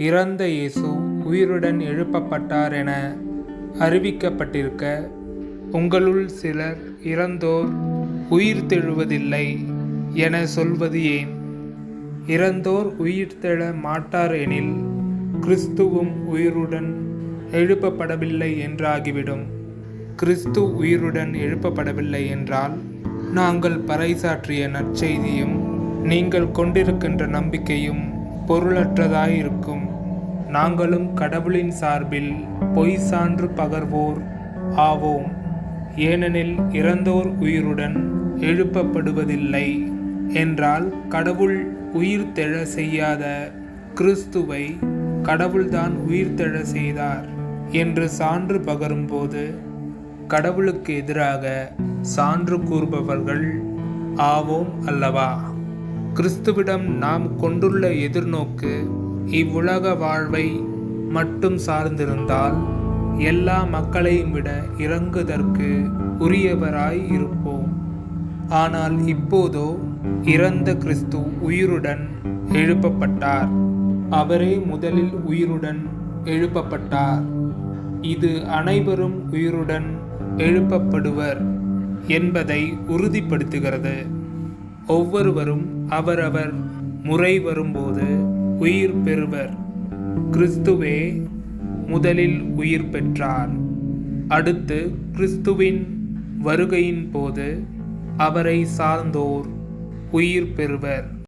இறந்த இயேசு உயிருடன் எழுப்பப்பட்டார் என அறிவிக்கப்பட்டிருக்க, உங்களுள் சிலர் இறந்தோர் உயிர்த்தெழுவதில்லை என சொல்வது ஏன்? இறந்தோர் உயிர்த்தெழ மாட்டார் எனில் கிறிஸ்துவும் உயிருடன் எழுப்பப்படவில்லை என்றாகிவிடும். கிறிஸ்து உயிருடன் எழுப்பப்படவில்லை என்றால் நாங்கள் பறைசாற்றிய நற்செய்தியும் நீங்கள் கொண்டிருக்கின்ற நம்பிக்கையும் பொருளற்றதாயிருக்கும். நாங்களும் கடவுளின் சார்பில் பொய் சான்று பகர்வோர் ஆவோம். ஏனெனில் இறந்தோர் உயிருடன் எழுப்பப்படுவதில்லை என்றால் கடவுள் உயிர்த்தெழ செய்யாத கிறிஸ்துவை கடவுள்தான் உயிர்த்தெழ செய்தார் என்று சான்று பகரும்போது கடவுளுக்கு எதிராக சான்று கூறுபவர்கள் ஆவோம் அல்லவா? கிறிஸ்துவிடம் நாம் கொண்டுள்ள எதிர்நோக்கு இவ்வுலக வாழ்வை மட்டும் சார்ந்திருந்தால் எல்லா மக்களையும் விட இறங்குதற்கு உரியவராய் இருப்போம். ஆனால் இப்போதோ இறந்த கிறிஸ்து உயிருடன் எழுப்பப்பட்டார். அவரே முதலில் உயிருடன் எழுப்பப்பட்டார். இது அனைவரும் உயிருடன் எழுப்பப்படுவர் என்பதை உறுதிப்படுத்துகிறது. ஒவ்வொருவரும் அவரவர் முறை வரும்போது உயிர் பெறுவர். கிறிஸ்துவே முதலில் உயிர் பெற்றார். அடுத்து கிறிஸ்துவின் வருகையின் போது அவரை சார்ந்தோர் உயிர் பெறுவர்.